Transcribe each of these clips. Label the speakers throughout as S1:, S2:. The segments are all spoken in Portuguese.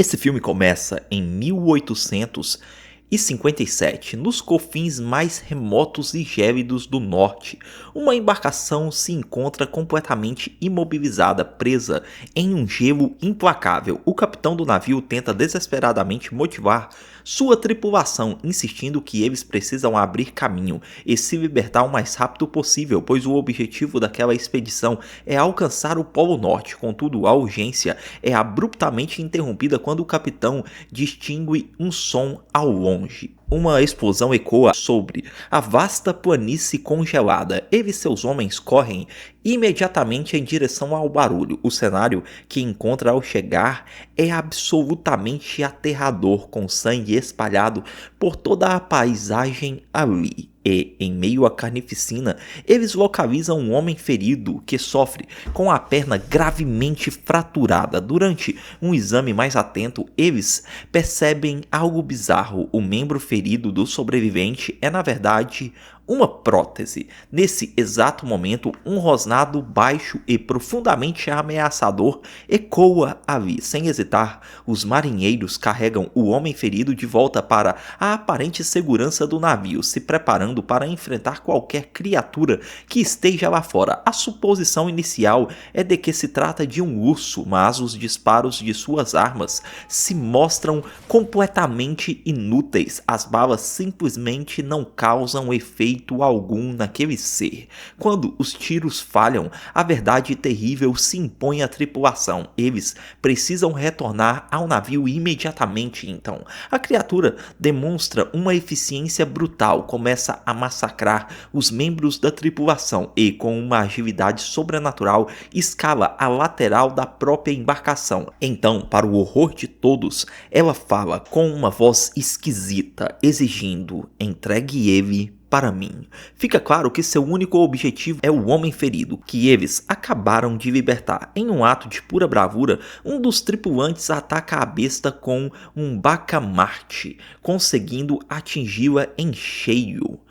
S1: Esse filme começa em 1857, nos confins mais remotos e gélidos do norte. Uma embarcação se encontra completamente imobilizada, presa em um gelo implacável. O capitão do navio tenta desesperadamente motivar sua tripulação, insistindo que eles precisam abrir caminho e se libertar o mais rápido possível, pois o objetivo daquela expedição é alcançar o Polo Norte. Contudo, a urgência é abruptamente interrompida quando o capitão distingue um som ao longe. Uma explosão ecoa sobre a vasta planície congelada. Ele e seus homens correm imediatamente em direção ao barulho. O cenário que encontra ao chegar é absolutamente aterrador, com sangue espalhado por toda a paisagem ali. E, em meio à carnificina, eles localizam um homem ferido que sofre com a perna gravemente fraturada. Durante um exame mais atento, eles percebem algo bizarro. O membro ferido do sobrevivente é, na verdade, uma prótese. Nesse exato momento, um rosnado baixo e profundamente ameaçador ecoa ali. Sem hesitar, os marinheiros carregam o homem ferido de volta para a aparente segurança do navio, se preparando para enfrentar qualquer criatura que esteja lá fora. A suposição inicial é de que se trata de um urso, mas os disparos de suas armas se mostram completamente inúteis. As balas simplesmente não causam efeito algum naquele ser. Quando os tiros falham, a verdade terrível se impõe à tripulação. Eles precisam retornar ao navio imediatamente. Então, a criatura demonstra uma eficiência brutal, começa a massacrar os membros da tripulação e, com uma agilidade sobrenatural, escala a lateral da própria embarcação. Então, para o horror de todos, ela fala com uma voz esquisita, exigindo: entregue ele para mim. Fica claro que seu único objetivo é o homem ferido, que eles acabaram de libertar. Em um ato de pura bravura, um dos tripulantes ataca a besta com um bacamarte, conseguindo atingi-la em cheio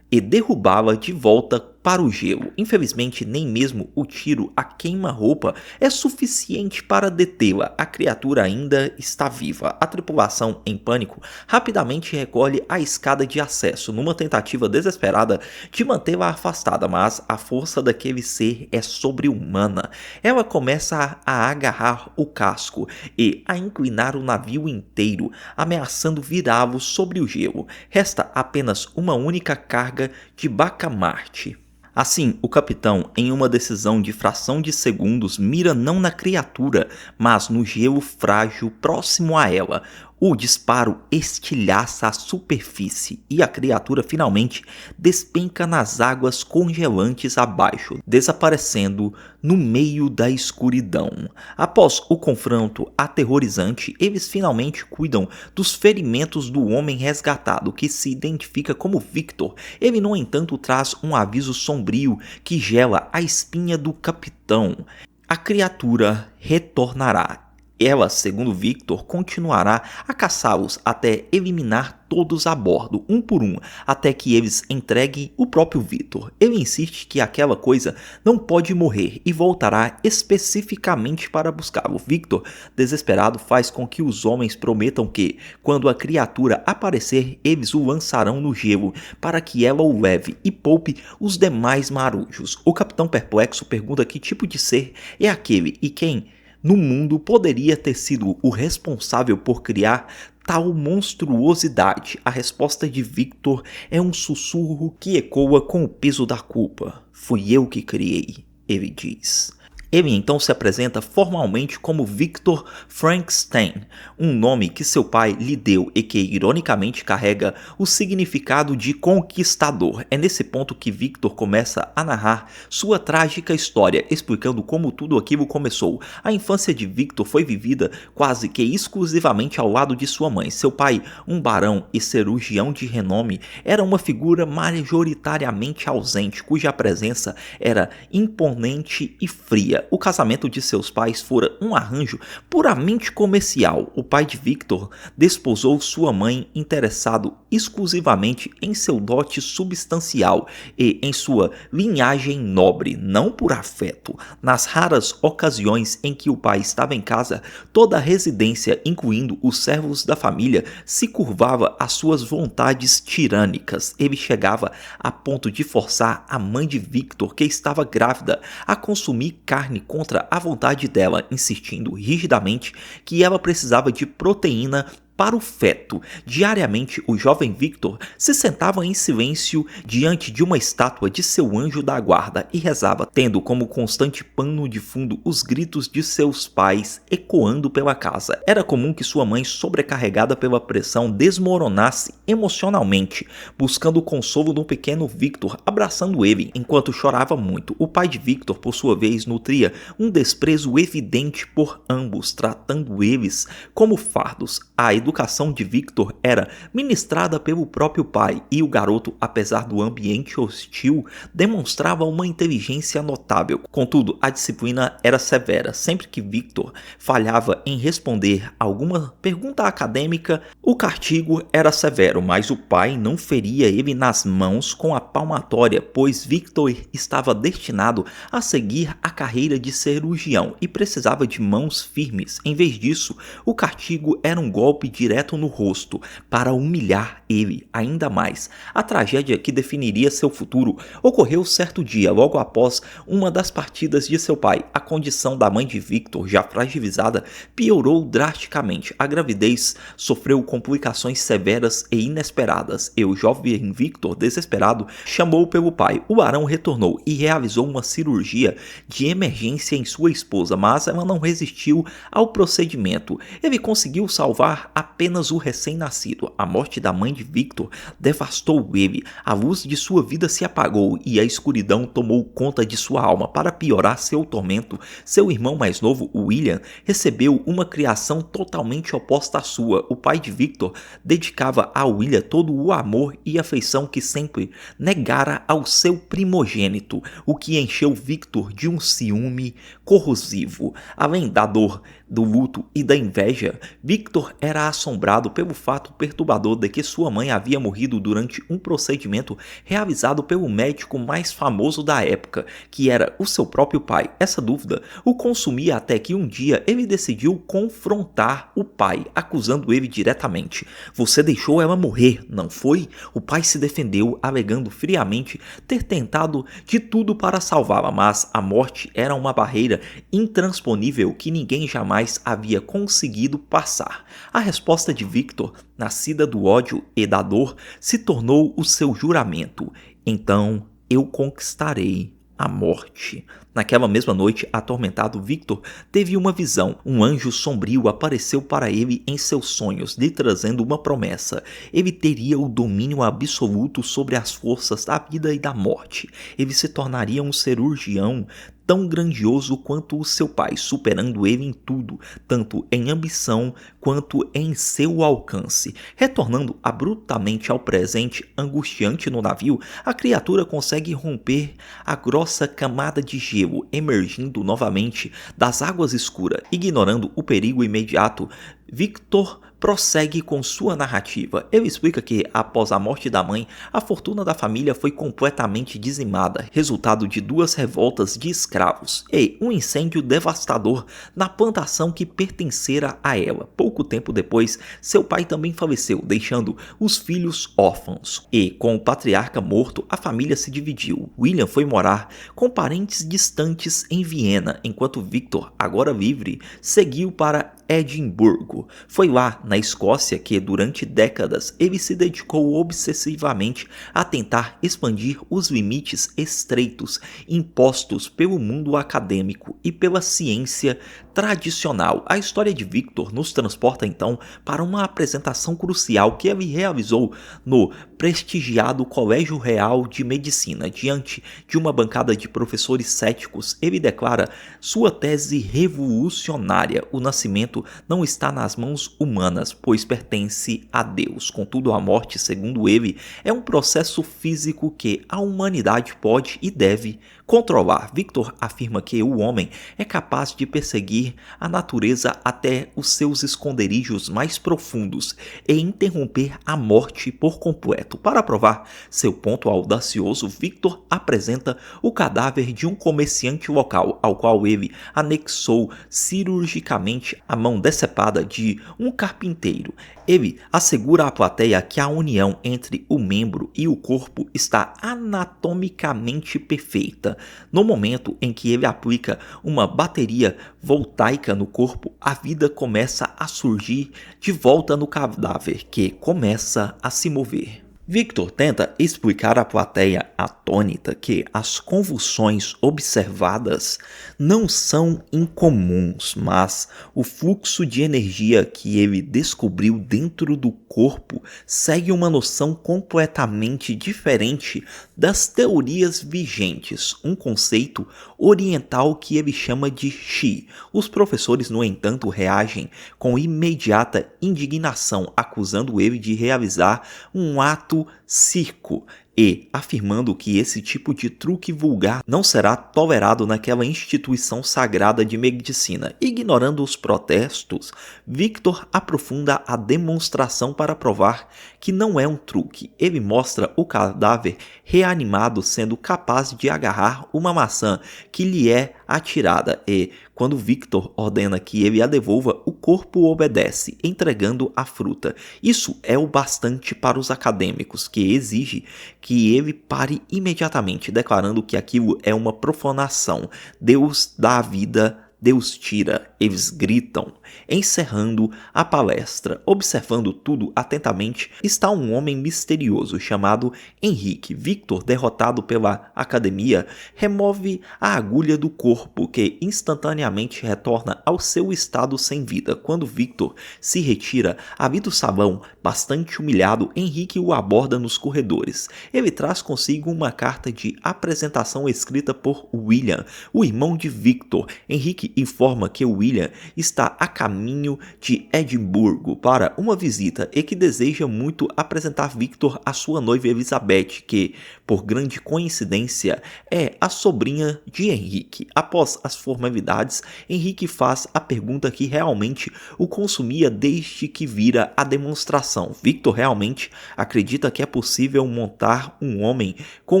S1: e derrubá-la de volta para o gelo. Infelizmente, nem mesmo o tiro a queima-roupa é suficiente para detê-la. A criatura ainda está viva. A tripulação, em pânico, rapidamente recolhe a escada de acesso, numa tentativa desesperada de mantê-la afastada, mas a força daquele ser é sobre-humana. Ela começa a agarrar o casco e a inclinar o navio inteiro, ameaçando virá-lo sobre o gelo. Resta apenas uma única carga de bacamarte. Assim, o capitão, em uma decisão de fração de segundos, mira não na criatura, mas no gelo frágil próximo a ela. O disparo estilhaça a superfície e a criatura finalmente despenca nas águas congelantes abaixo, desaparecendo no meio da escuridão. Após o confronto aterrorizante, eles finalmente cuidam dos ferimentos do homem resgatado, que se identifica como Victor. Ele, no entanto, traz um aviso sombrio que gela a espinha do capitão. A criatura retornará. Ela, segundo Victor, continuará a caçá-los até eliminar todos a bordo, um por um, até que eles entreguem o próprio Victor. Ele insiste que aquela coisa não pode morrer e voltará especificamente para buscá-lo. Victor, desesperado, faz com que os homens prometam que, quando a criatura aparecer, eles o lançarão no gelo para que ela o leve e poupe os demais marujos. O capitão perplexo pergunta que tipo de ser é aquele e quem no mundo poderia ter sido o responsável por criar tal monstruosidade. A resposta de Victor é um sussurro que ecoa com o peso da culpa. Fui eu que criei, ele diz. Ele então se apresenta formalmente como Victor Frankenstein, um nome que seu pai lhe deu e que ironicamente carrega o significado de conquistador. É nesse ponto que Victor começa a narrar sua trágica história, explicando como tudo aquilo começou. A infância de Victor foi vivida quase que exclusivamente ao lado de sua mãe. Seu pai, um barão e cirurgião de renome, era uma figura majoritariamente ausente, cuja presença era imponente e fria. família, o casamento de seus pais fora um arranjo puramente comercial. O pai de Victor desposou sua mãe interessado exclusivamente em seu dote substancial e em sua linhagem nobre, não por afeto. Nas raras ocasiões em que o pai estava em casa, toda a residência, incluindo os servos da família, se curvava às suas vontades tirânicas. Ele chegava a ponto de forçar a mãe de Victor, que estava grávida, a consumir carne contra a vontade dela, insistindo rigidamente que ela precisava de proteína para o feto. Diariamente, o jovem Victor se sentava em silêncio diante de uma estátua de seu anjo da guarda e rezava, tendo como constante pano de fundo os gritos de seus pais ecoando pela casa. Era comum que sua mãe, sobrecarregada pela pressão, desmoronasse emocionalmente, buscando o consolo do pequeno Victor, abraçando ele enquanto chorava muito. O pai de Victor, por sua vez, nutria um desprezo evidente por ambos, tratando eles como fardos. A educação de Victor era ministrada pelo próprio pai e o garoto, apesar do ambiente hostil, demonstrava uma inteligência notável. Contudo, a disciplina era severa. Sempre que Victor falhava em responder alguma pergunta acadêmica, o castigo era severo, mas o pai não feria ele nas mãos com a palmatória, pois Victor estava destinado a seguir a carreira de cirurgião e precisava de mãos firmes. Em vez disso, o castigo era um golpe direto no rosto para humilhar ele ainda mais. A tragédia que definiria seu futuro ocorreu certo dia, logo após uma das partidas de seu pai. A condição da mãe de Victor, já fragilizada, piorou drasticamente. A gravidez sofreu complicações severas e inesperadas, e o jovem Victor, desesperado, chamou pelo pai. O varão retornou e realizou uma cirurgia de emergência em sua esposa, mas ela não resistiu ao procedimento. Ele conseguiu salvar apenas o recém-nascido. A morte da mãe de Victor devastou ele. A luz de sua vida se apagou e a escuridão tomou conta de sua alma. Para piorar seu tormento, seu irmão mais novo, William, recebeu uma criação totalmente oposta à sua. O pai de Victor dedicava a William todo o amor e afeição que sempre negara ao seu primogênito, o que encheu Victor de um ciúme corrosivo. Além da dor, do luto e da inveja, Victor era assombrado pelo fato perturbador de que sua mãe havia morrido durante um procedimento realizado pelo médico mais famoso da época, que era o seu próprio pai. Essa dúvida o consumia até que um dia ele decidiu confrontar o pai, acusando ele diretamente. "Você deixou ela morrer, não foi?" O pai se defendeu, alegando friamente ter tentado de tudo para salvá-la, mas a morte era uma barreira intransponível que ninguém jamais havia conseguido passar. A resposta de Victor, nascida do ódio e da dor, se tornou o seu juramento: "Então eu conquistarei a morte." Naquela mesma noite, atormentado, Victor teve uma visão. Um anjo sombrio apareceu para ele em seus sonhos, lhe trazendo uma promessa. Ele teria o domínio absoluto sobre as forças da vida e da morte. Ele se tornaria um cirurgião tão grandioso quanto o seu pai, superando ele em tudo, tanto em ambição quanto em seu alcance. Retornando abruptamente ao presente angustiante no navio, a criatura consegue romper a grossa camada de gelo, emergindo novamente das águas escuras. Ignorando o perigo imediato, Victor prossegue com sua narrativa. Ele explica que, após a morte da mãe, a fortuna da família foi completamente dizimada, resultado de 2 revoltas de escravos e um incêndio devastador na plantação que pertencera a ela. Pouco tempo depois, seu pai também faleceu, deixando os filhos órfãos. E, com o patriarca morto, a família se dividiu. William foi morar com parentes distantes em Viena, enquanto Victor, agora livre, seguiu para Edimburgo. Foi lá, na Escócia, que durante décadas ele se dedicou obsessivamente a tentar expandir os limites estreitos impostos pelo mundo acadêmico e pela ciência tradicional. A história de Victor nos transporta então para uma apresentação crucial que ele realizou no prestigiado Colégio Real de Medicina. Diante de uma bancada de professores céticos, ele declara sua tese revolucionária: o nascimento não está nas mãos humanas, pois pertence a Deus. Contudo, a morte, segundo ele, é um processo físico que a humanidade pode e deve controlar. Victor afirma que o homem é capaz de perseguir a natureza até os seus esconderijos mais profundos e interromper a morte por completo. Para provar seu ponto audacioso, Victor apresenta o cadáver de um comerciante local, ao qual ele anexou cirurgicamente a mão decepada de um carpinteiro. Ele assegura à plateia que a união entre o membro e o corpo está anatomicamente perfeita. No momento em que ele aplica uma bateria voltaica no corpo, a vida começa a surgir de volta no cadáver, que começa a se mover. Victor tenta explicar à plateia atônita que as convulsões observadas não são incomuns, mas o fluxo de energia que ele descobriu dentro do corpo segue uma noção completamente diferente das teorias vigentes, um conceito oriental que ele chama de Qi. Os professores, no entanto, reagem com imediata indignação, acusando ele de realizar um ato circo e afirmando que esse tipo de truque vulgar não será tolerado naquela instituição sagrada de medicina. Ignorando os protestos, Victor aprofunda a demonstração para provar que não é um truque. Ele mostra o cadáver reanimado sendo capaz de agarrar uma maçã que lhe é atirada e, quando Victor ordena que ele a devolva, o corpo obedece, entregando a fruta. Isso é o bastante para os acadêmicos, que exige que ele pare imediatamente, declarando que aquilo é uma profanação. Deus dá a vida, Deus tira, eles gritam. Encerrando a palestra, observando tudo atentamente, está um homem misterioso chamado Henrique. Victor, derrotado pela academia, remove a agulha do corpo, que instantaneamente retorna ao seu estado sem vida. Quando Victor se retira ali do salão, bastante humilhado, Henrique o aborda nos corredores. Ele traz consigo uma carta de apresentação escrita por William, o irmão de Victor. Henrique informa que William está a caminho de Edimburgo para uma visita e que deseja muito apresentar Victor à sua noiva Elizabeth, que, por grande coincidência, é a sobrinha de Henrique. Após as formalidades, Henrique faz a pergunta que realmente o consumia desde que vira a demonstração. Victor realmente acredita que é possível montar um homem com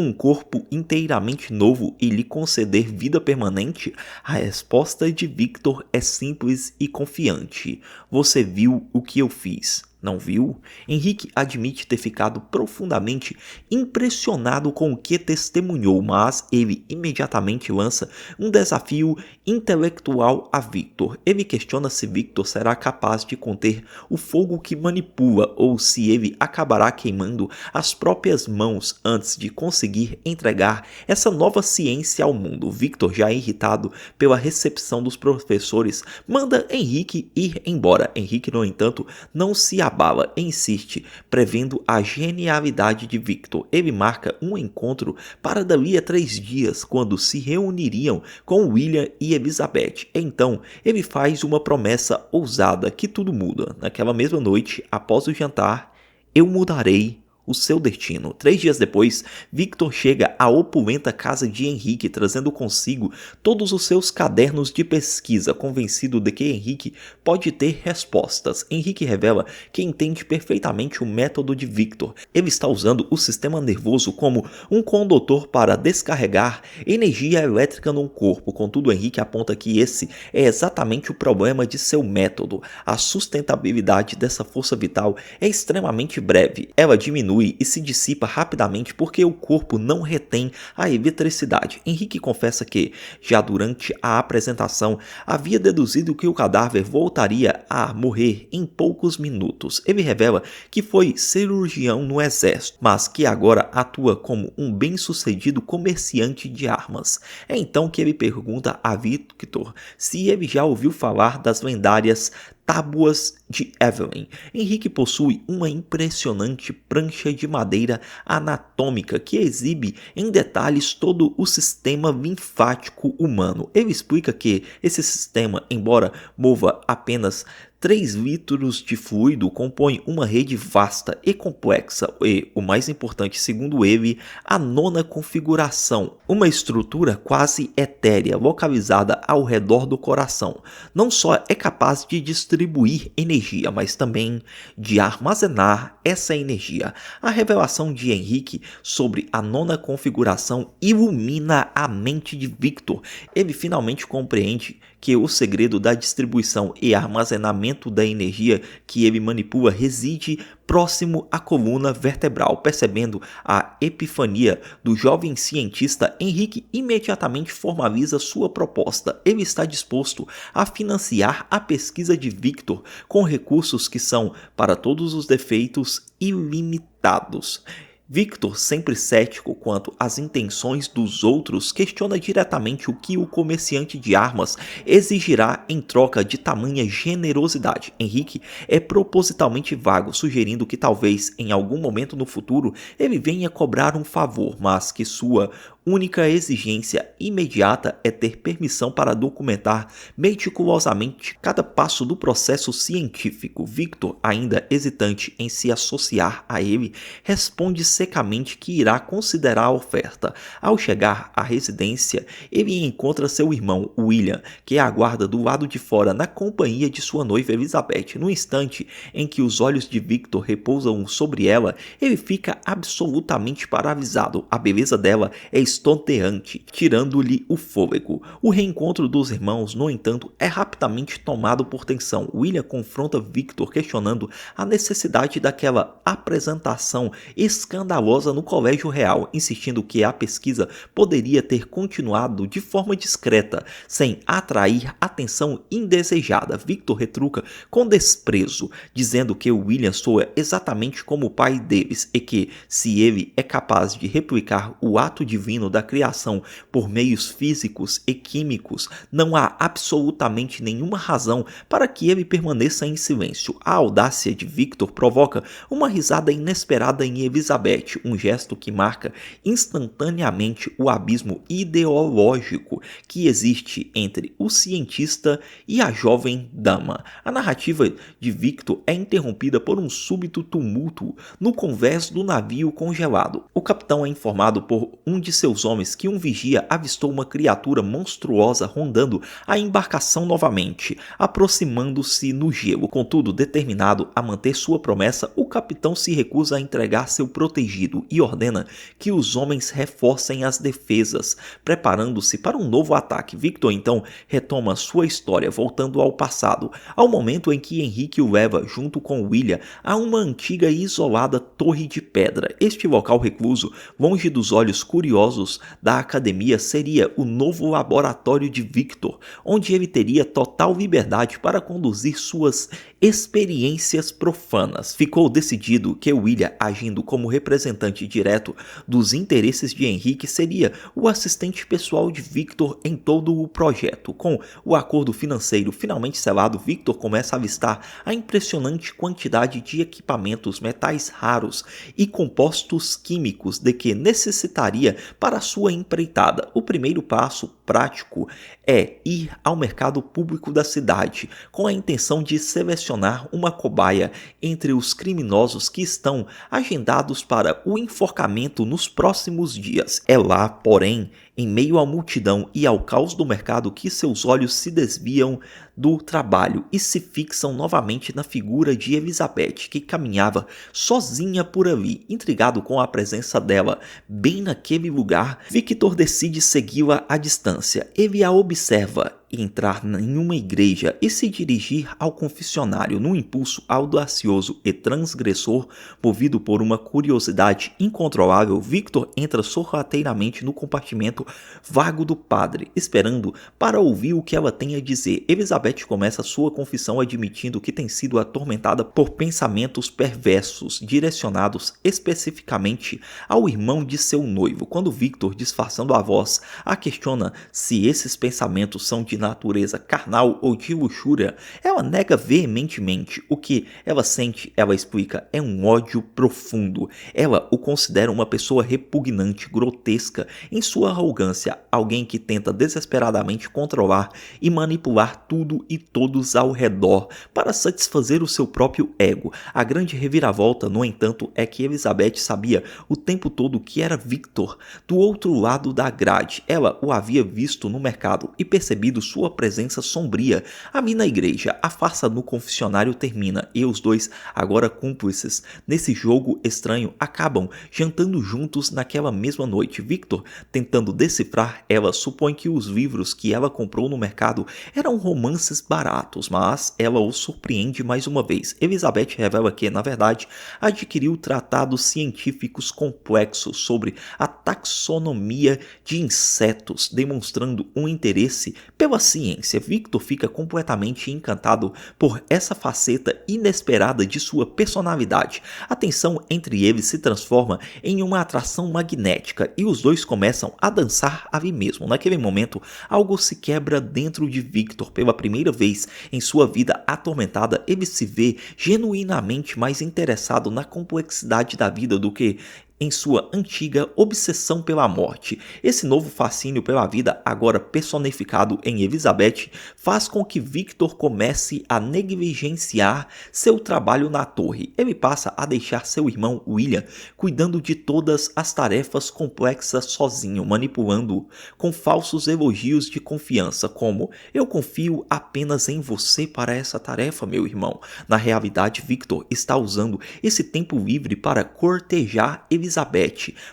S1: um corpo inteiramente novo e lhe conceder vida permanente? A resposta de Victor é simples e confiante. Você viu o que eu fiz? Não viu? Henrique admite ter ficado profundamente impressionado com o que testemunhou, mas ele imediatamente lança um desafio intelectual a Victor. Ele questiona se Victor será capaz de conter o fogo que manipula ou se ele acabará queimando as próprias mãos antes de conseguir entregar essa nova ciência ao mundo. Victor, já irritado pela recepção dos professores, manda Henrique ir embora. Henrique, no entanto, não se abala e insiste, prevendo a genialidade de Victor. Ele marca um encontro para dali a 3 dias, quando se reuniriam com William e Elizabeth. Então, ele faz uma promessa ousada que tudo muda. Naquela mesma noite, após o jantar, eu mudarei o seu destino. 3 dias depois, Victor chega à opulenta casa de Henrique, trazendo consigo todos os seus cadernos de pesquisa, convencido de que Henrique pode ter respostas. Henrique revela que entende perfeitamente o método de Victor. Ele está usando o sistema nervoso como um condutor para descarregar energia elétrica no corpo. Contudo, Henrique aponta que esse é exatamente o problema de seu método. A sustentabilidade dessa força vital é extremamente breve. Ela diminui e se dissipa rapidamente porque o corpo não retém a eletricidade. Henrique confessa que, já durante a apresentação, havia deduzido que o cadáver voltaria a morrer em poucos minutos. Ele revela que foi cirurgião no exército, mas que agora atua como um bem-sucedido comerciante de armas. É então que ele pergunta a Victor se ele já ouviu falar das lendárias Tábuas de Evelyn. Henrique possui uma impressionante prancha de madeira anatômica que exibe em detalhes todo o sistema linfático humano. Ele explica que esse sistema, embora mova apenas 3 litros de fluido compõem uma rede vasta e complexa e, o mais importante segundo ele, a nona configuração, uma estrutura quase etérea localizada ao redor do coração. Não só é capaz de distribuir energia, mas também de armazenar essa energia. A revelação de Henrique sobre a nona configuração ilumina a mente de Victor. Ele finalmente compreende que o segredo da distribuição e armazenamento da energia que ele manipula reside próximo à coluna vertebral. Percebendo a epifania do jovem cientista, Henrique imediatamente formaliza sua proposta. Ele está disposto a financiar a pesquisa de Victor com recursos que são, para todos os defeitos, ilimitados. Victor, sempre cético quanto às intenções dos outros, questiona diretamente o que o comerciante de armas exigirá em troca de tamanha generosidade. Henrique é propositalmente vago, sugerindo que talvez em algum momento no futuro ele venha cobrar um favor, mas que sua única exigência imediata é ter permissão para documentar meticulosamente cada passo do processo científico. Victor, ainda hesitante em se associar a ele, responde secamente que irá considerar a oferta. Ao chegar à residência, ele encontra seu irmão, William, que aguarda do lado de fora na companhia de sua noiva Elizabeth. No instante em que os olhos de Victor repousam sobre ela, ele fica absolutamente paralisado. A beleza dela é estonteante, tirando-lhe o fôlego. O reencontro dos irmãos, no entanto, é rapidamente tomado por tensão. William confronta Victor, questionando a necessidade daquela apresentação escandalosa no Colégio Real, insistindo que a pesquisa poderia ter continuado de forma discreta, sem atrair atenção indesejada. Victor retruca com desprezo, dizendo que William soa exatamente como o pai deles e que, se ele é capaz de replicar o ato divino da criação por meios físicos e químicos, não há absolutamente nenhuma razão para que ele permaneça em silêncio. A audácia de Victor provoca uma risada inesperada em Elizabeth, um gesto que marca instantaneamente o abismo ideológico que existe entre o cientista e a jovem dama. A narrativa de Victor é interrompida por um súbito tumulto no convés do navio congelado. O capitão é informado por um de seus homens que um vigia avistou uma criatura monstruosa rondando a embarcação novamente, aproximando-se no gelo. Contudo, determinado a manter sua promessa, o capitão se recusa a entregar seu protegido e ordena que os homens reforcem as defesas, preparando-se para um novo ataque. Victor então retoma sua história, voltando ao passado, ao momento em que Henrique o leva, junto com William, a uma antiga e isolada torre de pedra. Este local recluso, longe dos olhos curiosos da academia, seria o novo laboratório de Victor, onde ele teria total liberdade para conduzir suas experiências profanas. Ficou decidido que William, agindo como representante direto dos interesses de Henrique, seria o assistente pessoal de Victor em todo o projeto. Com o acordo financeiro finalmente selado, Victor começa a avistar a impressionante quantidade de equipamentos, metais raros e compostos químicos de que necessitaria para sua empreitada. O primeiro passo prático é ir ao mercado público da cidade, com a intenção de selecionar uma cobaia entre os criminosos que estão agendados para o enforcamento nos próximos dias. É lá, porém, em meio à multidão e ao caos do mercado, que seus olhos se desviam do trabalho e se fixam novamente na figura de Elizabeth, que caminhava sozinha por ali. Intrigado com a presença dela bem naquele lugar, Victor decide segui-la à distância. Ele a observa entrar em uma igreja e se dirigir ao confessionário. Num impulso audacioso e transgressor, movido por uma curiosidade incontrolável, Victor entra sorrateiramente no compartimento vago do padre, esperando para ouvir o que ela tem a dizer. Elizabeth começa sua confissão admitindo que tem sido atormentada por pensamentos perversos, direcionados especificamente ao irmão de seu noivo. Quando Victor, disfarçando a voz, a questiona se esses pensamentos são de natureza carnal ou de luxúria, ela nega veementemente. O que ela sente, ela explica, é um ódio profundo. Ela o considera uma pessoa repugnante, grotesca em sua arrogância, alguém que tenta desesperadamente controlar e manipular tudo e todos ao redor para satisfazer o seu próprio ego. A grande reviravolta, no entanto, é que Elizabeth sabia o tempo todo que era Victor do outro lado da grade. Ela o havia visto no mercado e percebido sua presença sombria. Ali na igreja, a farsa no confessionário termina e os dois, agora cúmplices nesse jogo estranho, acabam jantando juntos naquela mesma noite. Victor, tentando decifrar, ela supõe que os livros que ela comprou no mercado eram romances baratos, mas ela o surpreende mais uma vez. Elizabeth revela que, na verdade, adquiriu tratados científicos complexos sobre a taxonomia de insetos, demonstrando um interesse pela ciência. Victor fica completamente encantado por essa faceta inesperada de sua personalidade. A tensão entre eles se transforma em uma atração magnética e os dois começam a dançar ali mesmo. Naquele momento, algo se quebra dentro de Victor. Pela primeira vez em sua vida atormentada, ele se vê genuinamente mais interessado na complexidade da vida do que em sua antiga obsessão pela morte. Esse novo fascínio pela vida, agora personificado em Elizabeth, faz com que Victor comece a negligenciar seu trabalho na torre. Ele passa a deixar seu irmão William cuidando de todas as tarefas complexas sozinho, manipulando-o com falsos elogios de confiança, como: "Eu confio apenas em você para essa tarefa, meu irmão." Na realidade, Victor está usando esse tempo livre para cortejar Elizabeth,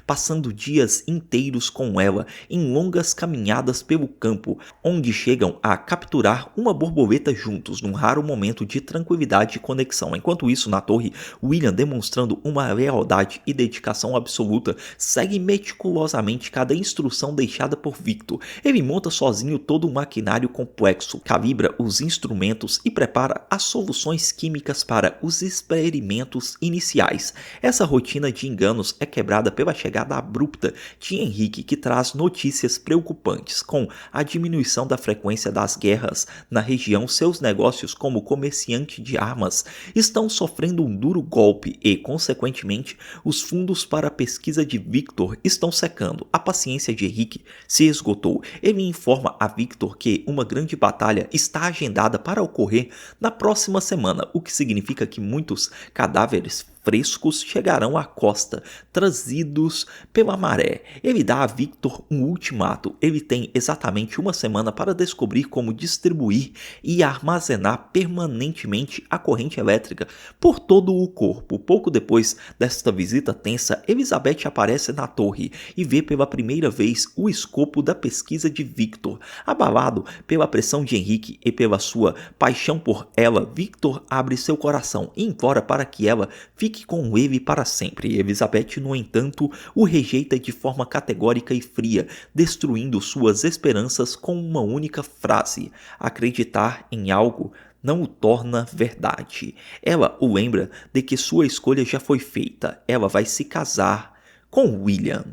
S1: passando dias inteiros com ela em longas caminhadas pelo campo, onde chegam a capturar uma borboleta juntos, num raro momento de tranquilidade e conexão. Enquanto isso, na torre, William, demonstrando uma lealdade e dedicação absoluta, segue meticulosamente cada instrução deixada por Victor. Ele monta sozinho todo o maquinário complexo, calibra os instrumentos e prepara as soluções químicas para os experimentos iniciais. Essa rotina de enganos é quebrada pela chegada abrupta de Henrique, que traz notícias preocupantes. Com a diminuição da frequência das guerras na região, seus negócios como comerciante de armas estão sofrendo um duro golpe e, consequentemente, os fundos para a pesquisa de Victor estão secando. A paciência de Henrique se esgotou. Ele informa a Victor que uma grande batalha está agendada para ocorrer na próxima semana, o que significa que muitos cadáveres frescos chegarão à costa, trazidos pela maré. Ele dá a Victor um ultimato. Ele tem exatamente uma semana para descobrir como distribuir e armazenar permanentemente a corrente elétrica por todo o corpo. Pouco depois desta visita tensa, Elizabeth aparece na torre e vê pela primeira vez o escopo da pesquisa de Victor. Abalado pela pressão de Henrique e pela sua paixão por ela, Victor abre seu coração e implora para que ela fique com ele para sempre. Elizabeth, no entanto, o rejeita de forma categórica e fria, destruindo suas esperanças com uma única frase: acreditar em algo não o torna verdade. Ela o lembra de que sua escolha já foi feita. Ela vai se casar com William.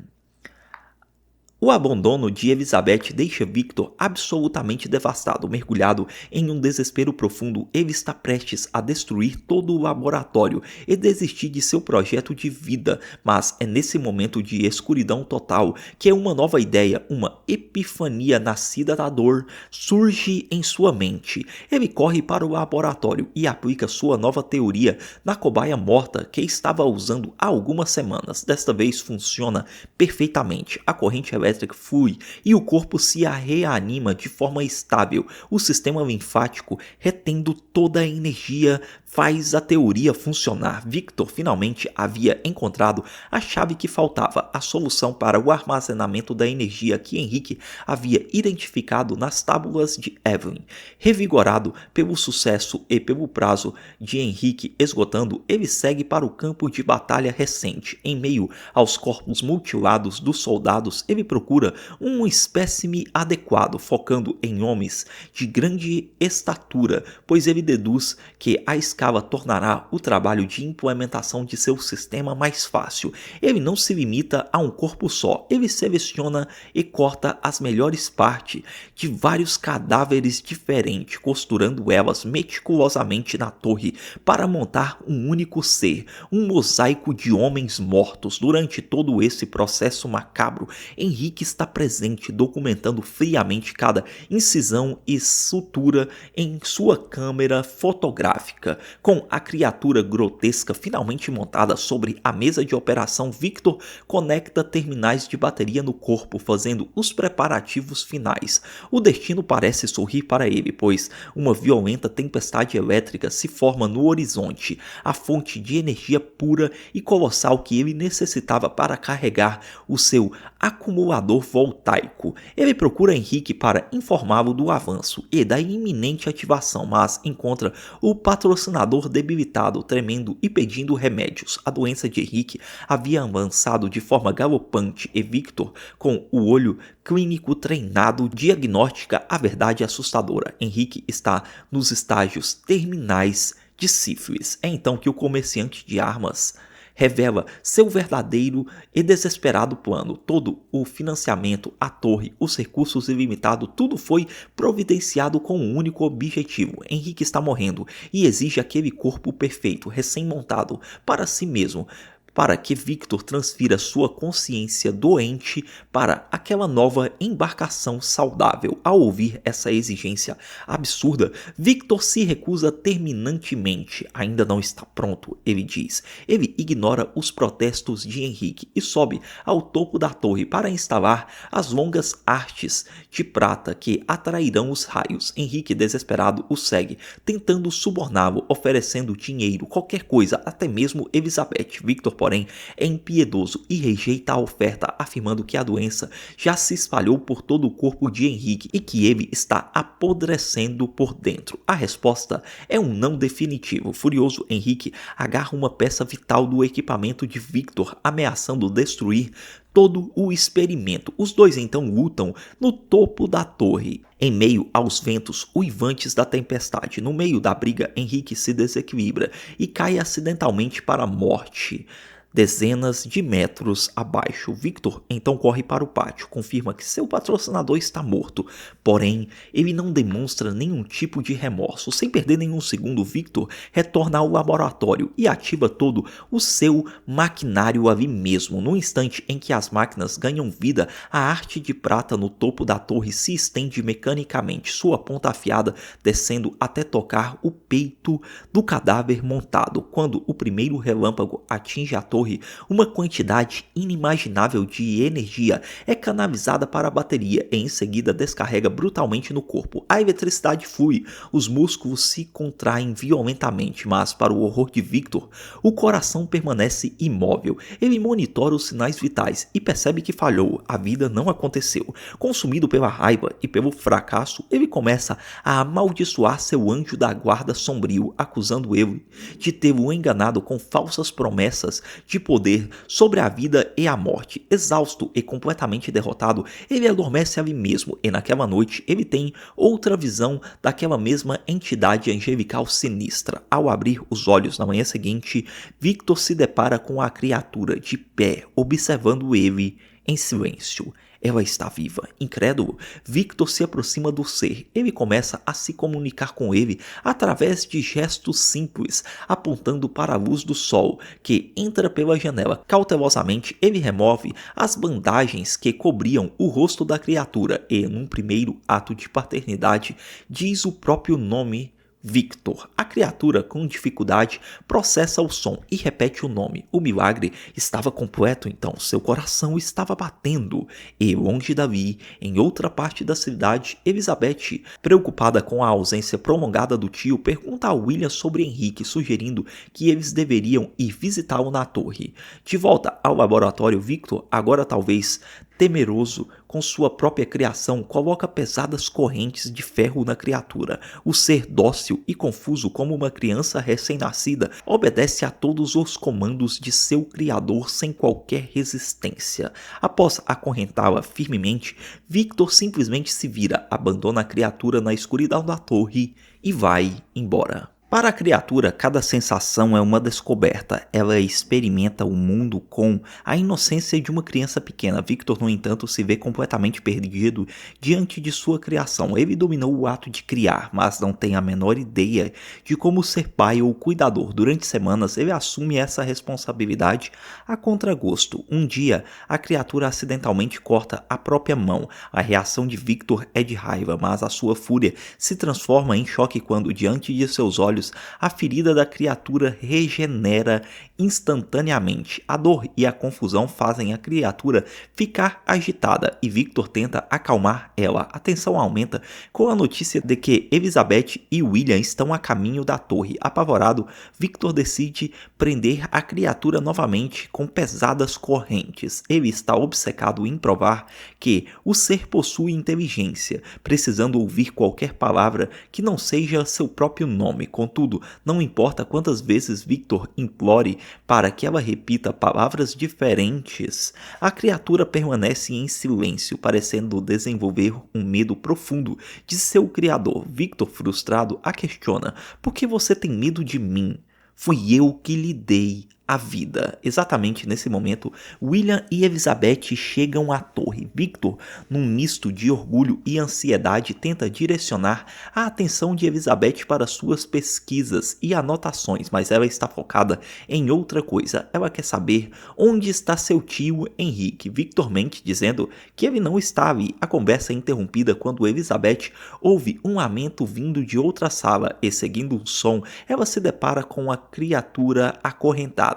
S1: O abandono de Elizabeth deixa Victor absolutamente devastado. Mergulhado em um desespero profundo, ele está prestes a destruir todo o laboratório e desistir de seu projeto de vida. Mas é nesse momento de escuridão total que uma nova ideia, uma epifania nascida da dor, surge em sua mente. Ele corre para o laboratório e aplica sua nova teoria na cobaia morta que estava usando há algumas semanas. Desta vez funciona perfeitamente. A corrente elétrica flui e o corpo se reanima de forma estável. O sistema linfático, retendo toda a energia, faz a teoria funcionar. Victor finalmente havia encontrado a chave que faltava, a solução para o armazenamento da energia que Henrique havia identificado nas tábuas de Evelyn. Revigorado pelo sucesso e pelo prazo de Henrique esgotando, ele segue para o campo de batalha recente. Em meio aos corpos mutilados dos soldados, ele procura um espécime adequado, focando em homens de grande estatura, pois ele deduz que a escala tornará o trabalho de implementação de seu sistema mais fácil. Ele não se limita a um corpo só, ele seleciona e corta as melhores partes de vários cadáveres diferentes, costurando elas meticulosamente na torre para montar um único ser, um mosaico de homens mortos. Durante todo esse processo macabro, Henrique está presente, documentando friamente cada incisão e sutura em sua câmera fotográfica. Com a criatura grotesca finalmente montada sobre a mesa de operação, Victor conecta terminais de bateria no corpo, fazendo os preparativos finais. O destino parece sorrir para ele, pois uma violenta tempestade elétrica se forma no horizonte, a fonte de energia pura e colossal que ele necessitava para carregar o seu acumulador voltaico. Ele procura Henrique para informá-lo do avanço e da iminente ativação, mas encontra o patrocinador debilitado, tremendo e pedindo remédios. A doença de Henrique havia avançado de forma galopante e Victor, com o olho clínico treinado, diagnostica a verdade assustadora. Henrique está nos estágios terminais de sífilis. É então que o comerciante de armas revela seu verdadeiro e desesperado plano. Todo o financiamento, a torre, os recursos ilimitados, tudo foi providenciado com um único objetivo. Henrique está morrendo e exige aquele corpo perfeito, recém-montado, para si mesmo, para que Victor transfira sua consciência doente para aquela nova embarcação saudável. Ao ouvir essa exigência absurda, Victor se recusa terminantemente. Ainda não está pronto, ele diz. Ele ignora os protestos de Henrique e sobe ao topo da torre para instalar as longas hastes de prata que atrairão os raios. Henrique, desesperado, o segue, tentando suborná-lo, oferecendo dinheiro, qualquer coisa, até mesmo Elizabeth. Victor, porém, é impiedoso e rejeita a oferta, afirmando que a doença já se espalhou por todo o corpo de Henrique e que ele está apodrecendo por dentro. A resposta é um não definitivo. Furioso, Henrique agarra uma peça vital do equipamento de Victor, ameaçando destruir todo o experimento. Os dois então lutam no topo da torre, em meio aos ventos uivantes da tempestade. No meio da briga, Henrique se desequilibra e cai acidentalmente para a morte, dezenas de metros abaixo. Victor então corre para o pátio, confirma que seu patrocinador está morto, porém ele não demonstra nenhum tipo de remorso. Sem perder nenhum segundo, Victor retorna ao laboratório e ativa todo o seu maquinário ali mesmo. No instante em que as máquinas ganham vida, a arte de prata no topo da torre se estende mecanicamente, sua ponta afiada descendo até tocar o peito do cadáver montado. Quando o primeiro relâmpago atinge a torre, uma quantidade inimaginável de energia é canalizada para a bateria e em seguida descarrega brutalmente no corpo. A eletricidade flui, os músculos se contraem violentamente, mas para o horror de Victor, o coração permanece imóvel. Ele monitora os sinais vitais e percebe que falhou, a vida não aconteceu. Consumido pela raiva e pelo fracasso, ele começa a amaldiçoar seu anjo da guarda sombrio, acusando ele de tê-lo enganado com falsas promessas de poder sobre a vida e a morte. Exausto e completamente derrotado, ele adormece ali mesmo e naquela noite ele tem outra visão daquela mesma entidade angelical sinistra. Ao abrir os olhos na manhã seguinte, Victor se depara com a criatura de pé, observando ele em silêncio. Ela está viva. Incrédulo, Victor se aproxima do ser. Ele começa a se comunicar com ele através de gestos simples, apontando para a luz do sol que entra pela janela. Cautelosamente, ele remove as bandagens que cobriam o rosto da criatura e, num primeiro ato de paternidade, diz o próprio nome Victor. A criatura, com dificuldade, processa o som e repete o nome. O milagre estava completo então, seu coração estava batendo. E longe dali, em outra parte da cidade, Elizabeth, preocupada com a ausência prolongada do tio, pergunta a William sobre Henrique, sugerindo que eles deveriam ir visitá-lo na torre. De volta ao laboratório, Victor agora talvez Temeroso com sua própria criação, coloca pesadas correntes de ferro na criatura. O ser dócil e confuso como uma criança recém-nascida, obedece a todos os comandos de seu criador sem qualquer resistência. Após acorrentá-la firmemente, Victor simplesmente se vira, abandona a criatura na escuridão da torre e vai embora. Para a criatura, cada sensação é uma descoberta. Ela experimenta o mundo com a inocência de uma criança pequena. Victor, no entanto, se vê completamente perdido diante de sua criação. Ele dominou o ato de criar, mas não tem a menor ideia de como ser pai ou cuidador. Durante semanas, ele assume essa responsabilidade a contragosto. Um dia, a criatura acidentalmente corta a própria mão. A reação de Victor é de raiva, mas a sua fúria se transforma em choque quando, diante de seus olhos, a ferida da criatura regenera instantaneamente. A dor e a confusão fazem a criatura ficar agitada e Victor tenta acalmar ela. A tensão aumenta com a notícia de que Elizabeth e William estão a caminho da torre. Apavorado, Victor decide prender a criatura novamente com pesadas correntes. Ele está obcecado em provar que o ser possui inteligência, precisando ouvir qualquer palavra que não seja seu próprio nome. Contudo, não importa quantas vezes Victor implore para que ela repita palavras diferentes, a criatura permanece em silêncio, parecendo desenvolver um medo profundo de seu criador. Victor, frustrado, a questiona: "Por que você tem medo de mim? Fui eu que lhe dei a vida." Exatamente nesse momento, William e Elizabeth chegam à torre. Victor, num misto de orgulho e ansiedade, tenta direcionar a atenção de Elizabeth para suas pesquisas e anotações, mas ela está focada em outra coisa. Ela quer saber onde está seu tio Henrique. Victor mente, dizendo que ele não está ali. A conversa é interrompida quando Elizabeth ouve um lamento vindo de outra sala e, seguindo o som, ela se depara com a criatura acorrentada.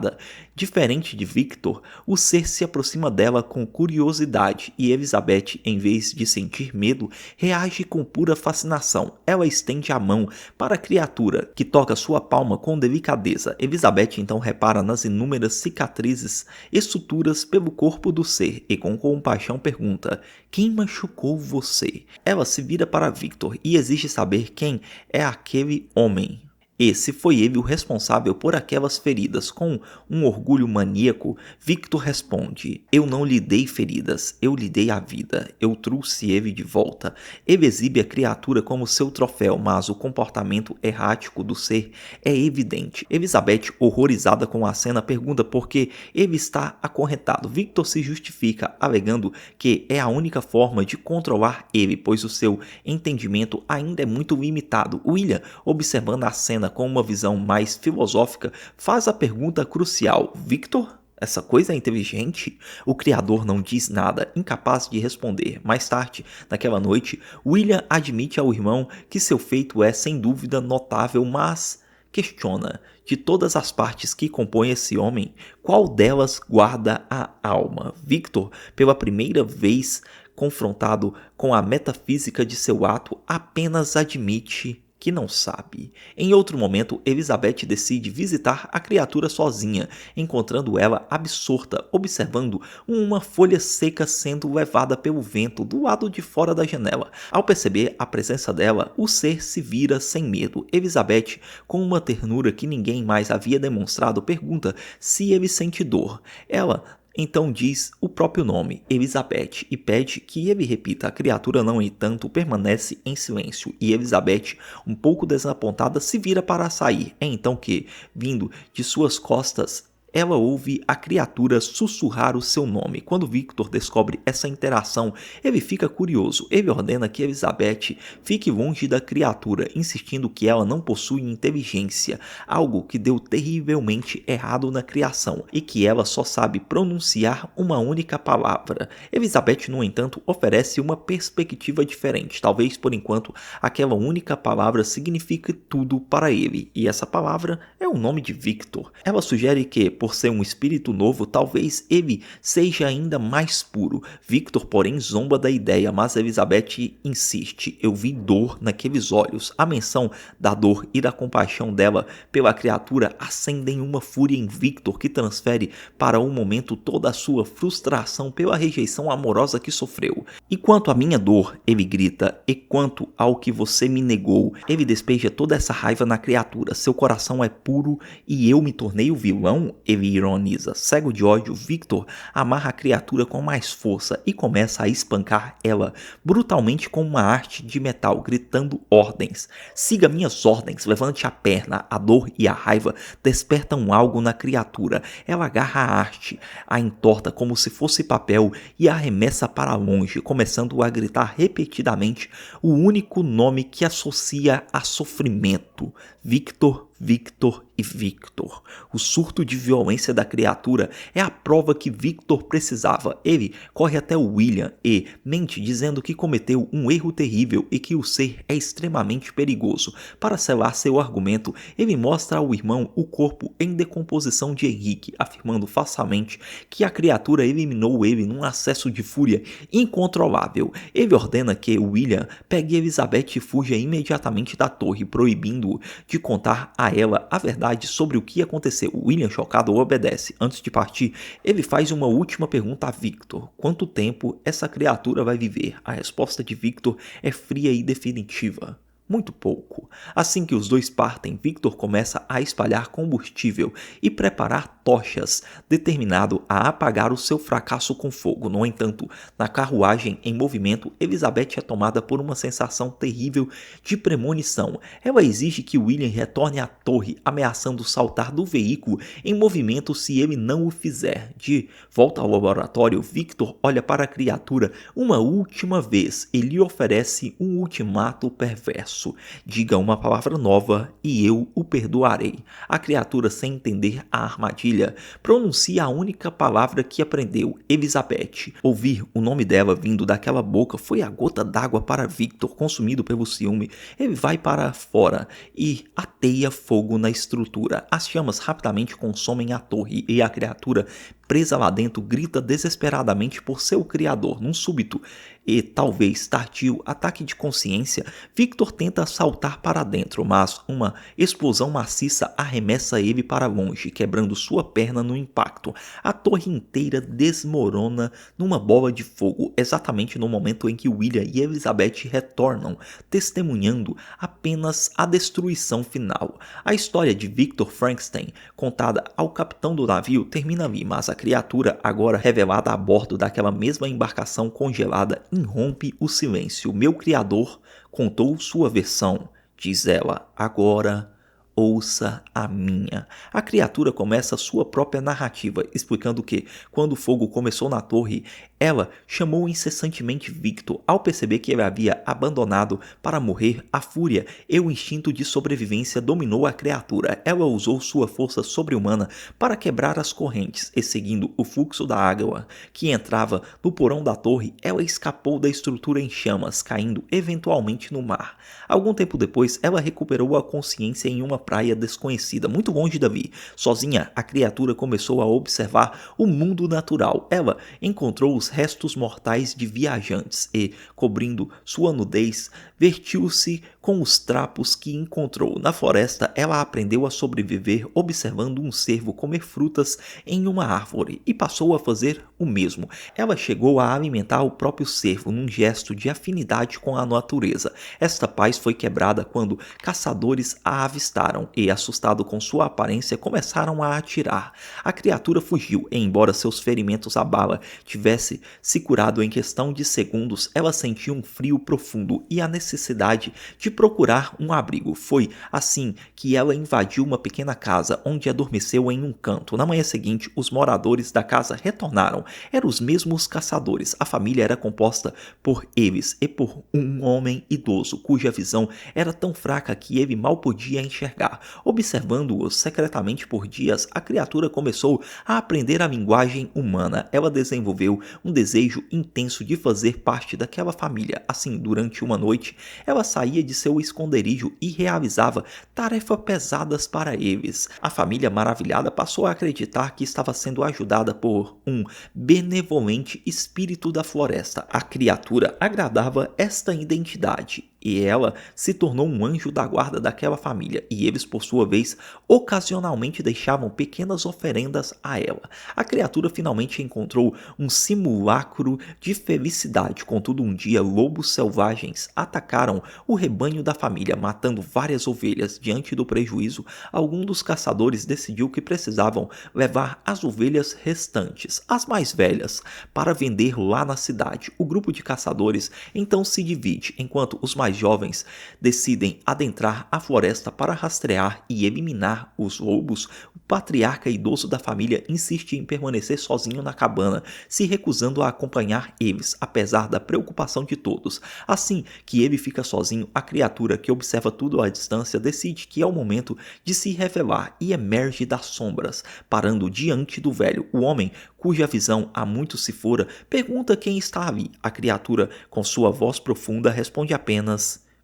S1: Diferente de Victor, o ser se aproxima dela com curiosidade e Elizabeth, em vez de sentir medo, reage com pura fascinação. Ela estende a mão para a criatura, que toca sua palma com delicadeza. Elizabeth então repara nas inúmeras cicatrizes e suturas pelo corpo do ser e com compaixão pergunta: "Quem machucou você?" Ela se vira para Victor e exige saber quem é aquele homem. E se foi ele o responsável por aquelas feridas. Com um orgulho maníaco, Victor responde: "Eu não lhe dei feridas, eu lhe dei a vida. Eu trouxe ele de volta." Ele exibe a criatura como seu troféu, mas o comportamento errático do ser é evidente. Elizabeth, horrorizada com a cena, pergunta por que ele está acorrentado. Victor se justifica, alegando que é a única forma de controlar ele, pois o seu entendimento ainda é muito limitado. William, observando a cena com uma visão mais filosófica, faz a pergunta crucial: "Victor? Essa coisa é inteligente?" O criador não diz nada, incapaz de responder. Mais tarde, naquela noite, William admite ao irmão que seu feito é sem dúvida notável, mas questiona: de todas as partes que compõem esse homem, qual delas guarda a alma? Victor, pela primeira vez confrontado com a metafísica de seu ato, apenas admite que não sabe. Em outro momento, Elizabeth decide visitar a criatura sozinha, encontrando ela absorta, observando uma folha seca sendo levada pelo vento do lado de fora da janela. Ao perceber a presença dela, o ser se vira sem medo. Elizabeth, com uma ternura que ninguém mais havia demonstrado, pergunta se ele sente dor. Ela então diz o próprio nome, Elizabeth, e pede que ele repita. A criatura, no entanto, permanece em silêncio e Elizabeth, um pouco desapontada, se vira para sair. É então que, vindo de suas costas, ela ouve a criatura sussurrar o seu nome. Quando Victor descobre essa interação, ele fica curioso. Ele ordena que Elizabeth fique longe da criatura, insistindo que ela não possui inteligência, algo que deu terrivelmente errado na criação, e que ela só sabe pronunciar uma única palavra. Elizabeth, no entanto, oferece uma perspectiva diferente. Talvez, por enquanto, aquela única palavra signifique tudo para ele, e essa palavra é o nome de Victor. Ela sugere que, por ser um espírito novo, talvez ele seja ainda mais puro. Victor, porém, zomba da ideia, mas Elizabeth insiste. Eu vi dor naqueles olhos. A menção da dor e da compaixão dela pela criatura acendem uma fúria em Victor que transfere para o momento toda a sua frustração pela rejeição amorosa que sofreu. E quanto à minha dor, ele grita, e quanto ao que você me negou, ele despeja toda essa raiva na criatura. Seu coração é puro e eu me tornei o vilão? Ele ironiza. Cego de ódio, Victor amarra a criatura com mais força e começa a espancar ela brutalmente com uma arte de metal, gritando ordens. Siga minhas ordens, levante a perna. A dor e a raiva despertam algo na criatura. Ela agarra a arte, a entorta como se fosse papel e a arremessa para longe, começando a gritar repetidamente o único nome que associa a sofrimento: Victor, Victor e Victor. O surto de violência da criatura é a prova que Victor precisava. Ele corre até o William e mente dizendo que cometeu um erro terrível e que o ser é extremamente perigoso. Para selar seu argumento, ele mostra ao irmão o corpo em decomposição de Henrique, afirmando falsamente que a criatura eliminou ele num acesso de fúria incontrolável. Ele ordena que William pegue Elizabeth e fuja imediatamente da torre, proibindo-o de contar a ela a verdade sobre o que aconteceu. William, chocado, obedece. Antes de partir, ele faz uma última pergunta a Victor: quanto tempo essa criatura vai viver? A resposta de Victor é fria e definitiva: muito pouco. Assim que os dois partem, Victor começa a espalhar combustível e preparar tochas, determinado a apagar o seu fracasso com fogo. No entanto, na carruagem em movimento, Elizabeth é tomada por uma sensação terrível de premonição. Ela exige que William retorne à torre, ameaçando saltar do veículo em movimento se ele não o fizer. De volta ao laboratório, Victor olha para a criatura uma última vez e lhe oferece um ultimato perverso: diga uma palavra nova e eu o perdoarei. A criatura, sem entender a armadilha, pronuncia a única palavra que aprendeu: Elizabeth. Ouvir o nome dela vindo daquela boca foi a gota d'água para Victor. Consumido pelo ciúme, ele vai para fora e ateia fogo na estrutura. As chamas rapidamente consomem a torre e a criatura, presa lá dentro, grita desesperadamente por seu criador. Num súbito e talvez tardio ataque de consciência, Victor tenta saltar para dentro, mas uma explosão maciça arremessa ele para longe, quebrando sua perna no impacto. A torre inteira desmorona numa bola de fogo, exatamente no momento em que William e Elizabeth retornam, testemunhando apenas a destruição final. A história de Victor Frankenstein, contada ao capitão do navio, termina ali, mas a criatura, agora revelada a bordo daquela mesma embarcação congelada, irrompe o silêncio. Meu criador contou sua versão, diz ela. Agora ouça a minha. A criatura começa sua própria narrativa, explicando que, quando o fogo começou na torre, ela chamou incessantemente Victor. Ao perceber que ele havia abandonado para morrer, a fúria e o instinto de sobrevivência dominou a criatura. Ela usou sua força sobre-humana para quebrar as correntes e, seguindo o fluxo da água que entrava no porão da torre, ela escapou da estrutura em chamas, caindo eventualmente no mar. Algum tempo depois, ela recuperou a consciência em uma praia desconhecida, muito longe dali. Sozinha, a criatura começou a observar o mundo natural. Ela encontrou os restos mortais de viajantes e, cobrindo sua nudez, vestiu-se com os trapos que encontrou. Na floresta, ela aprendeu a sobreviver observando um cervo comer frutas em uma árvore e passou a fazer o mesmo. Ela chegou a alimentar o próprio cervo num gesto de afinidade com a natureza. Esta paz foi quebrada quando caçadores a avistaram e, assustado com sua aparência, começaram a atirar. A criatura fugiu e, embora seus ferimentos à bala tivesse se curado em questão de segundos, ela sentiu um frio profundo e a necessidade de procurar um abrigo. Foi assim que ela invadiu uma pequena casa, onde adormeceu em um canto. Na manhã seguinte, os moradores da casa retornaram. Eram os mesmos caçadores. A família era composta por eles e por um homem idoso, cuja visão era tão fraca que ele mal podia enxergar. Observando-os secretamente por dias, a criatura começou a aprender a linguagem humana. Ela desenvolveu um desejo intenso de fazer parte daquela família. Assim, durante uma noite, ela saía de seu esconderijo e realizava tarefas pesadas para eles. A família maravilhada passou a acreditar que estava sendo ajudada por um benevolente espírito da floresta. A criatura agradava esta identidade e ela se tornou um anjo da guarda daquela família, e eles, por sua vez, ocasionalmente deixavam pequenas oferendas a ela. A criatura finalmente encontrou um simulacro de felicidade, contudo um dia lobos selvagens atacaram o rebanho da família, matando várias ovelhas. Diante do prejuízo, algum dos caçadores decidiu que precisavam levar as ovelhas restantes, as mais velhas, para vender lá na cidade. O grupo de caçadores então se divide, enquanto os mais jovens decidem adentrar a floresta para rastrear e eliminar os lobos. O patriarca idoso da família insiste em permanecer sozinho na cabana, se recusando a acompanhar eles, apesar da preocupação de todos. Assim que ele fica sozinho, a criatura, que observa tudo à distância, decide que é o momento de se revelar e emerge das sombras, parando diante do velho. O homem, cuja visão há muito se fora, pergunta quem está ali. A criatura, com sua voz profunda, responde apenas: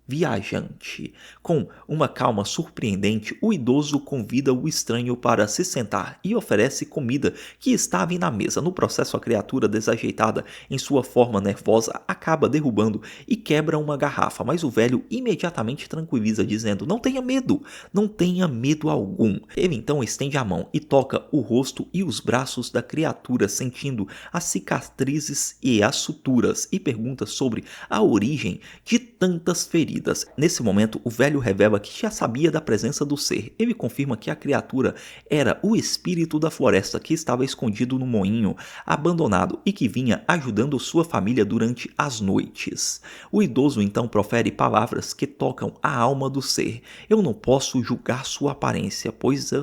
S1: viajante. Com uma calma surpreendente, o idoso convida o estranho para se sentar e oferece comida que estava na mesa. No processo, a criatura, desajeitada em sua forma nervosa, acaba derrubando e quebra uma garrafa, mas o velho imediatamente tranquiliza, dizendo: não tenha medo algum. Ele então estende a mão e toca o rosto e os braços da criatura, sentindo as cicatrizes e as suturas, e pergunta sobre a origem de tantas feridas. Nesse momento, o velho revela que já sabia da presença do ser. Ele confirma que a criatura era o espírito da floresta que estava escondido no moinho abandonado e que vinha ajudando sua família durante as noites. O idoso então profere palavras que tocam a alma do ser. Eu não posso julgar sua aparência, pois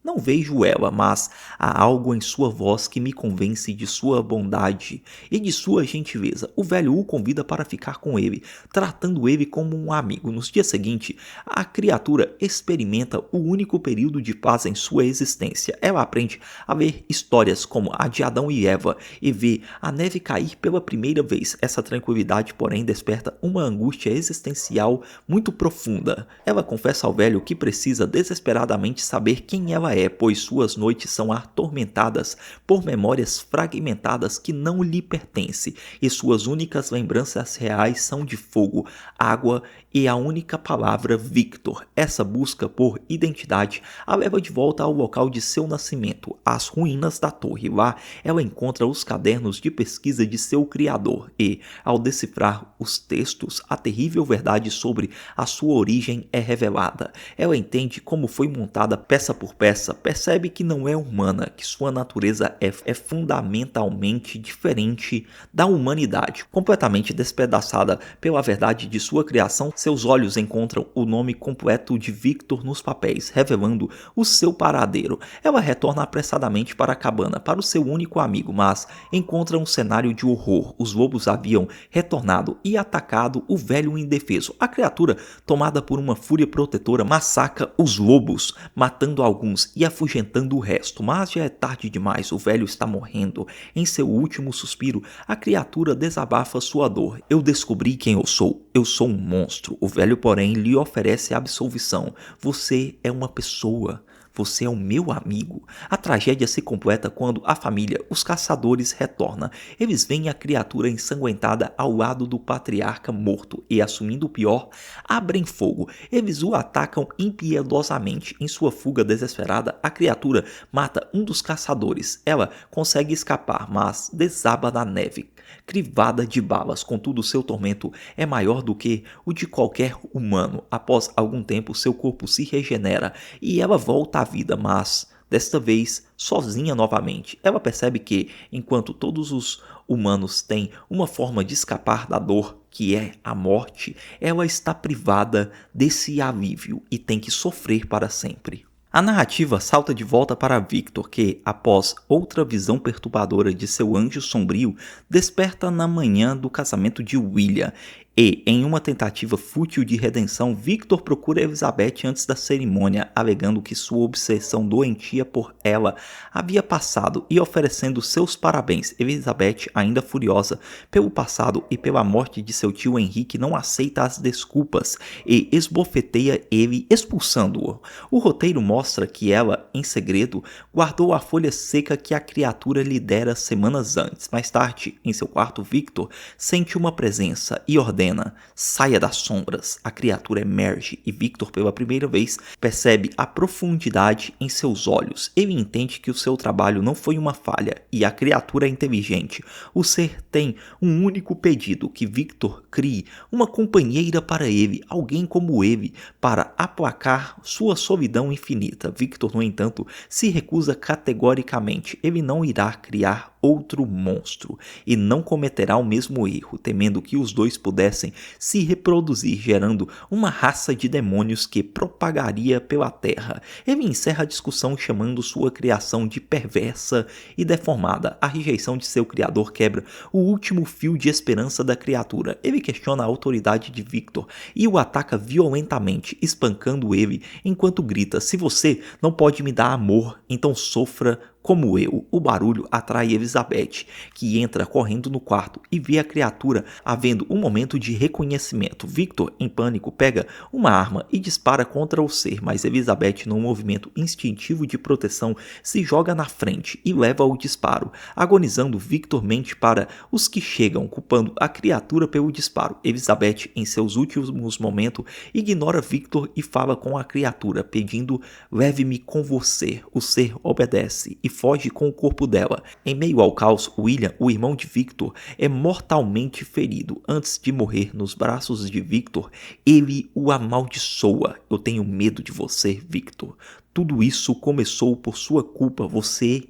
S1: não vejo ela, mas há algo em sua voz que me convence de sua bondade e de sua gentileza. O velho o convida para ficar com ele, tratando ele como um amigo. Nos dias seguintes, a criatura experimenta o único período de paz em sua existência. Ela aprende a ler histórias como a de Adão e Eva e vê a neve cair pela primeira vez. Essa tranquilidade, porém, desperta uma angústia existencial muito profunda. Ela confessa ao velho que precisa desesperadamente saber quem ela é, pois suas noites são atormentadas por memórias fragmentadas que não lhe pertencem, e suas únicas lembranças reais são de fogo, água e a única palavra Victor. Essa busca por identidade a leva de volta ao local de seu nascimento, às ruínas da torre. Lá, ela encontra os cadernos de pesquisa de seu criador e, ao decifrar os textos, a terrível verdade sobre a sua origem é revelada. Ela entende como foi montada peça por peça, percebe que não é humana, que sua natureza é fundamentalmente diferente da humanidade. Completamente despedaçada pela verdade de sua criação, seus olhos encontram o nome completo de Victor nos papéis, revelando o seu paradeiro. Ela retorna apressadamente para a cabana, para o seu único amigo, mas encontra um cenário de horror. Os lobos haviam retornado e atacado o velho indefeso. A criatura, tomada por uma fúria protetora, massacra os lobos, matando alguns e afugentando o resto. Mas já é tarde demais, o velho está morrendo. Em seu último suspiro, a criatura desabafa sua dor. Eu descobri quem eu sou um monstro. O velho, porém, lhe oferece absolvição. Você é uma pessoa. Você é o meu amigo. A tragédia se completa quando a família, os caçadores, retorna. Eles veem a criatura ensanguentada ao lado do patriarca morto e, assumindo o pior, abrem fogo. Eles o atacam impiedosamente. Em sua fuga desesperada, a criatura mata um dos caçadores. Ela consegue escapar, mas desaba na neve, crivada de balas. Contudo, seu tormento é maior do que o de qualquer humano. Após algum tempo, seu corpo se regenera e ela volta à vida, mas desta vez sozinha novamente. Ela percebe que, enquanto todos os humanos têm uma forma de escapar da dor, que é a morte, ela está privada desse alívio e tem que sofrer para sempre. A narrativa salta de volta para Victor, que, após outra visão perturbadora de seu anjo sombrio, desperta na manhã do casamento de William. E, em uma tentativa fútil de redenção, Victor procura Elizabeth antes da cerimônia, alegando que sua obsessão doentia por ela havia passado e oferecendo seus parabéns. Elizabeth, ainda furiosa pelo passado e pela morte de seu tio Henrique, não aceita as desculpas e esbofeteia ele, expulsando-o. O roteiro mostra que ela, em segredo, guardou a folha seca que a criatura lhe dera semanas antes. Mais tarde, em seu quarto, Victor sente uma presença e ordena: saia das sombras. A criatura emerge e Victor, pela primeira vez, percebe a profundidade em seus olhos. Ele entende que o seu trabalho não foi uma falha e a criatura é inteligente. O ser tem um único pedido: que Victor crie uma companheira para ele, alguém como ele, para aplacar sua solidão infinita. Victor, no entanto, se recusa categoricamente. Ele não irá criar outro monstro e não cometerá o mesmo erro, temendo que os dois pudessem se reproduzir, gerando uma raça de demônios que propagaria pela terra. Ele encerra a discussão chamando sua criação de perversa e deformada. A rejeição de seu criador quebra o último fio de esperança da criatura. Ele questiona a autoridade de Victor e o ataca violentamente, espancando ele enquanto grita: se você não pode me dar amor, então sofra como eu. O barulho atrai Elizabeth, que entra correndo no quarto e vê a criatura, havendo um momento de reconhecimento. Victor, em pânico, pega uma arma e dispara contra o ser, mas Elizabeth, num movimento instintivo de proteção, se joga na frente e leva o disparo. Agonizando, Victor mente para os que chegam, culpando a criatura pelo disparo. Elizabeth, em seus últimos momentos, ignora Victor e fala com a criatura, pedindo: leve-me com você. O ser obedece e foge com o corpo dela. Em meio ao caos, William, o irmão de Victor, é mortalmente ferido. Antes de morrer nos braços de Victor, ele o amaldiçoa: eu tenho medo de você, Victor. Tudo isso começou por sua culpa. Você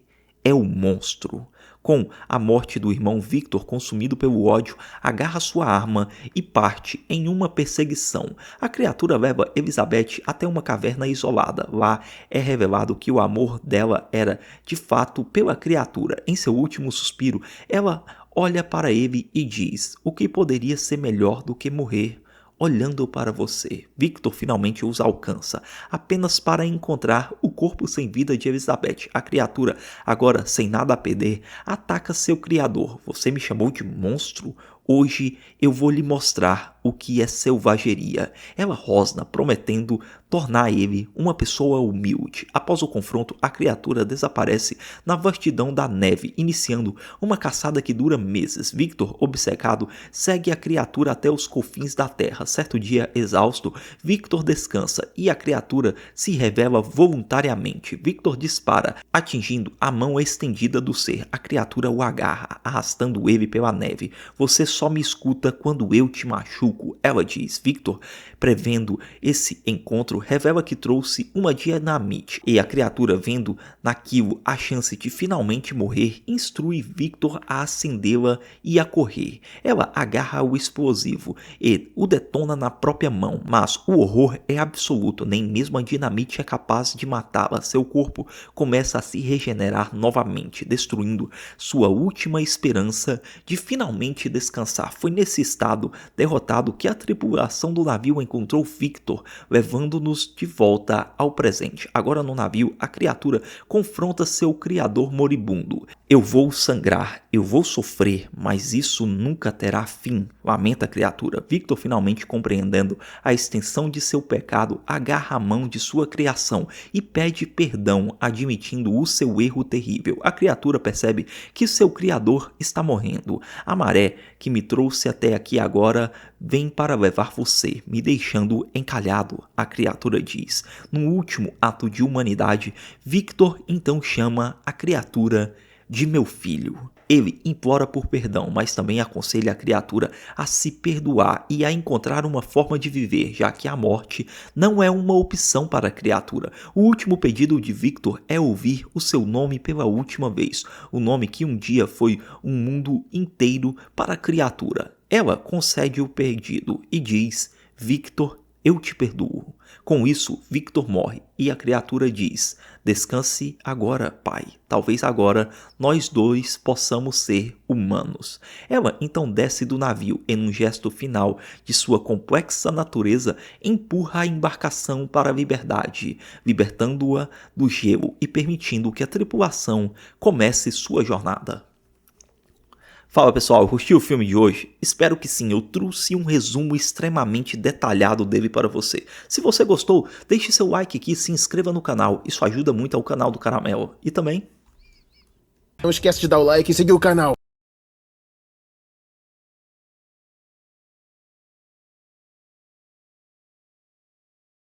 S1: é o monstro. Com a morte do irmão, Victor, consumido pelo ódio, agarra sua arma e parte em uma perseguição. A criatura leva Elizabeth até uma caverna isolada. Lá é revelado que o amor dela era, de fato, pela criatura. Em seu último suspiro, ela olha para ele e diz: o que poderia ser melhor do que morrer olhando para você? Victor finalmente os alcança, apenas para encontrar o corpo sem vida de Elizabeth. A criatura, agora sem nada a perder, ataca seu criador. Você me chamou de monstro? Hoje eu vou lhe mostrar o que é selvageria. Ela rosna, prometendo tornar ele uma pessoa humilde. Após o confronto, a criatura desaparece na vastidão da neve, iniciando uma caçada que dura meses. Victor, obcecado, segue a criatura até os confins da terra. Certo dia, exausto, Victor descansa e a criatura se revela voluntariamente. Victor dispara, atingindo a mão estendida do ser. A criatura o agarra, arrastando ele pela neve. Você só me escuta quando eu te machuco, ela diz. Victor, prevendo esse encontro, revela que trouxe uma dinamite e a criatura, vendo naquilo a chance de finalmente morrer, instrui Victor a acendê-la e a correr. Ela agarra o explosivo e o detona na própria mão, mas o horror é absoluto, nem mesmo a dinamite é capaz de matá-la. Seu corpo começa a se regenerar novamente, destruindo sua última esperança de finalmente descansar. Foi nesse estado derrotado que a tripulação do navio encontrou Victor, levando-nos de volta ao presente. Agora no navio, a criatura confronta seu criador moribundo. Eu vou sangrar, eu vou sofrer, mas isso nunca terá fim, lamenta a criatura. Victor, finalmente compreendendo a extensão de seu pecado, agarra a mão de sua criação e pede perdão, admitindo o seu erro terrível. A criatura percebe que seu criador está morrendo. A maré que me trouxe até aqui agora vem para levar você, me deixando encalhado, a criatura diz. Num último ato de humanidade, Victor então chama a criatura de meu filho. Ele implora por perdão, mas também aconselha a criatura a se perdoar e a encontrar uma forma de viver, já que a morte não é uma opção para a criatura. O último pedido de Victor é ouvir o seu nome pela última vez, o nome que um dia foi um mundo inteiro para a criatura. Ela concede o pedido e diz: Victor, eu te perdoo. Com isso, Victor morre e a criatura diz: Descanse agora, pai. Talvez agora nós dois possamos ser humanos. Ela então desce do navio e, num gesto final de sua complexa natureza, empurra a embarcação para a liberdade, libertando-a do gelo e permitindo que a tripulação comece sua jornada. Fala pessoal, curtiu o filme de hoje? Espero que sim, eu trouxe um resumo extremamente detalhado dele para você. Se você gostou, deixe seu like aqui e se inscreva no canal, isso ajuda muito ao canal do Caramelo. E também...
S2: Não esquece de dar o like e seguir o canal.